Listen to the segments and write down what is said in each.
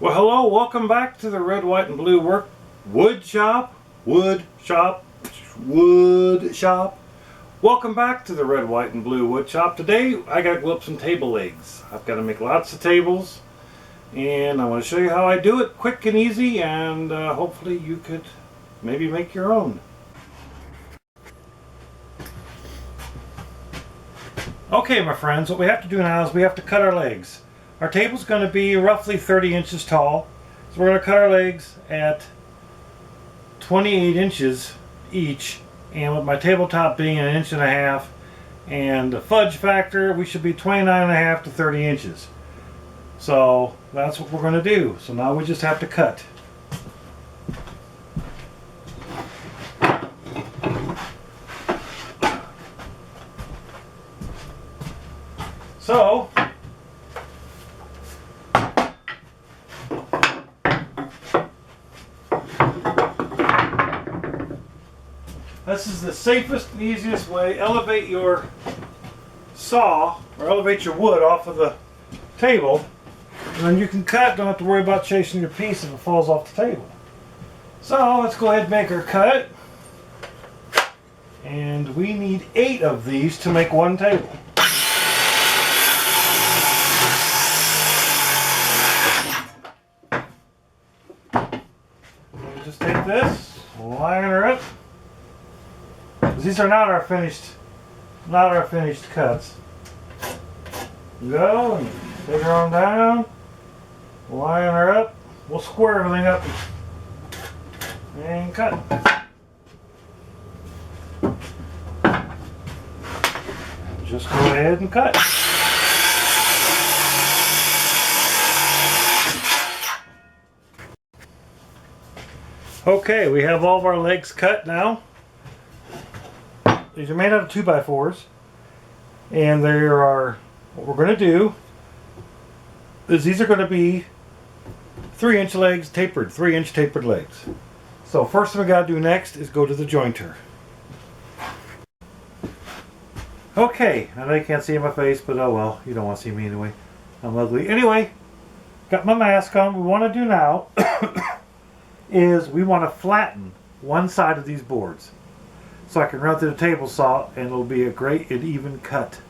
Well, hello, welcome back to the Red, White, and Blue Wood Shop. Welcome back to the Red, White, and Blue Wood Shop. Today, I got to glue up some table legs. I've got to make lots of tables, and I want to show you how I do it, quick and easy, and hopefully you could maybe make your own. Okay, my friends, what we have to do now is we have to cut our legs. Our table's going to be roughly 30 inches tall, so we're going to cut our legs at 28 inches each, and with my tabletop being 1.5 inches and the fudge factor, we should be 29.5 to 30 inches. So that's what we're going to do. So now we just have to cut. So this is the safest and easiest way. Elevate your saw or elevate your wood off of the table, and then you can cut. Don't have to worry about chasing your piece if it falls off the table. So let's go ahead and make our cut. And we need 8 of these to make one table. Just take this, line her up. These are not our finished cuts. Go and take her on down, line her up. We'll square everything up and cut. Just go ahead and cut. Okay, we have all of our legs cut now. These are made out of 2x4s, and there are, what we're going to do is these are going to be 3-inch legs, tapered, 3-inch tapered legs. So first thing we got to do next is go to the jointer. Okay, I know you can't see my face, but oh well, you don't want to see me anyway. I'm ugly. Anyway, got my mask on. What we want to do now is we want to flatten one side of these boards, so I can run through the table saw and it'll be a great and even cut.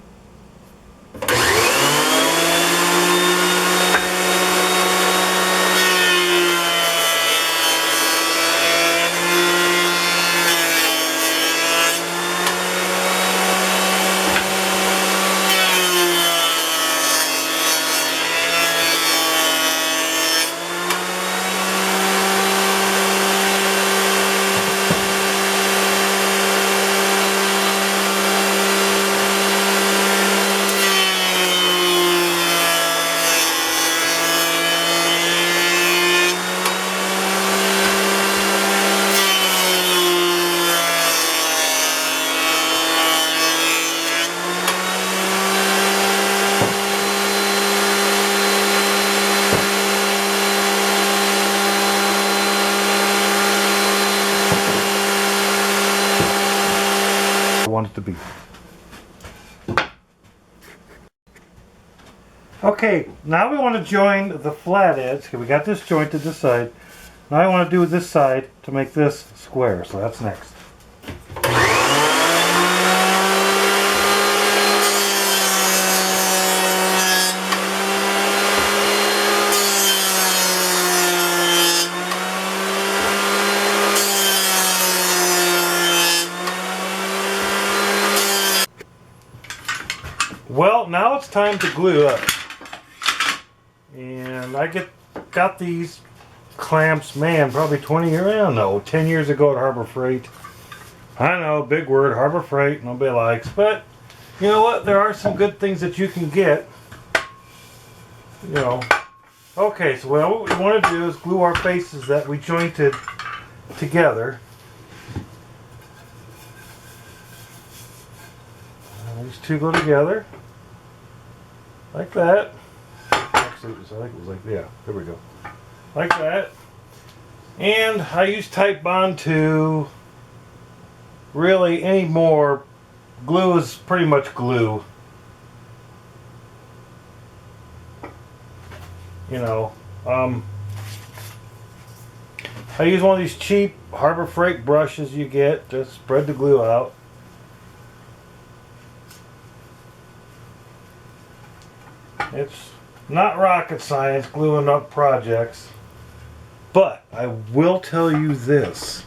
Want it to be. Okay, now we want to join the flat edge. Okay, we got this jointed this side. Now I want to do this side to make this square, so that's next. Well, now it's time to glue up. And I got these clamps, man, probably 20 years, I don't know, 10 years ago at Harbor Freight. I know, big word, Harbor Freight, nobody likes, but you know what? There are some good things that you can get. You know. Okay, so what we want to do is glue our faces that we jointed together. These two go together. Like that. Actually, I think it was like, yeah, there we go. Like that. And I use Type Bond 2. Really, any more, glue is pretty much glue. You know, I use one of these cheap Harbor Freight brushes you get. Just spread the glue out. It's not rocket science gluing up projects. But I will tell you this.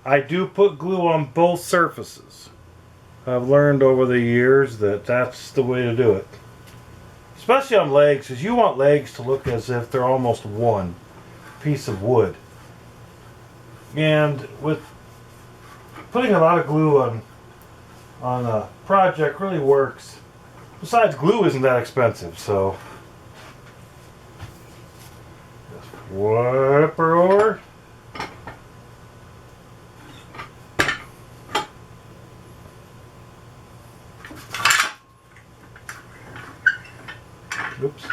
I do put glue on both surfaces. I've learned over the years that that's the way to do it. Especially on legs, because you want legs to look as if they're almost one piece of wood. And with putting a lot of glue on a project really works. Besides, glue isn't that expensive, so just flip her over. Oops.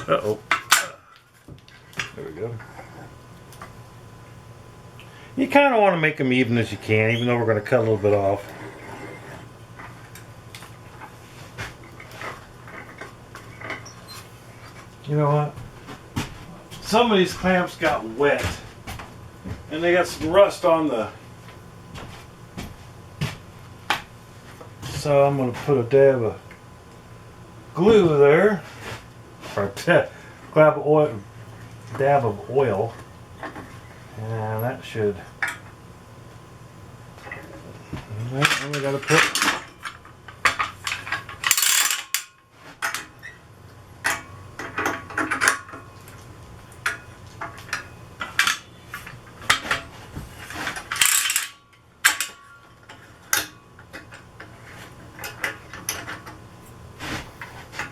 Uh-oh. There we go. You kind of want to make them even as you can, even though we're going to cut a little bit off. You know what? Some of these clamps got wet. And they got some rust on the... So I'm going to put a dab of glue there. Or a dab of oil. And that should... Alright, and we got to put...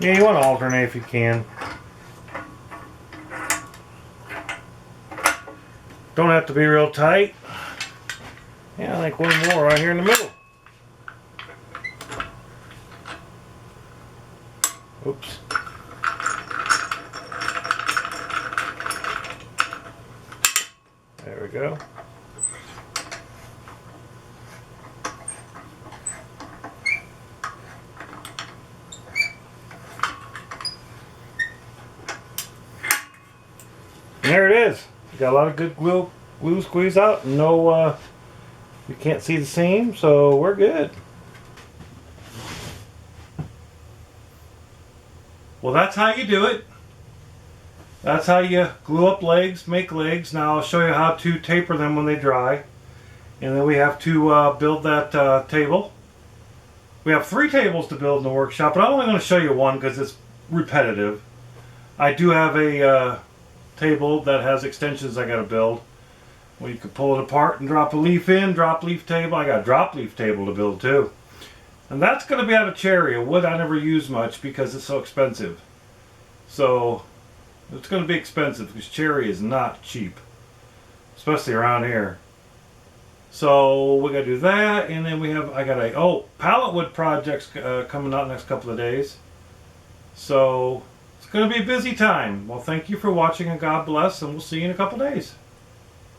Yeah, you want to alternate if you can. Don't have to be real tight. Yeah, I think one more right here in the middle. Oops. There we go. And there it is. You got a lot of good glue squeeze out. No, you can't see the seam, so we're good. Well, that's how you do it. That's how you glue up legs, make legs. Now I'll show you how to taper them when they dry. And then we have to build that table. We have 3 tables to build in the workshop, but I'm only going to show you one because it's repetitive. I do have a table that has extensions I got to build. Well, you can pull it apart and drop a leaf in, drop leaf table. I got a drop leaf table to build too. And that's going to be out of cherry, a wood I never use much because it's so expensive. So it's going to be expensive because cherry is not cheap, especially around here. So we got to do that, and then I got a pallet wood projects coming out next couple of days. So it's going to be a busy time. Well, thank you for watching, and God bless, and we'll see you in a couple days.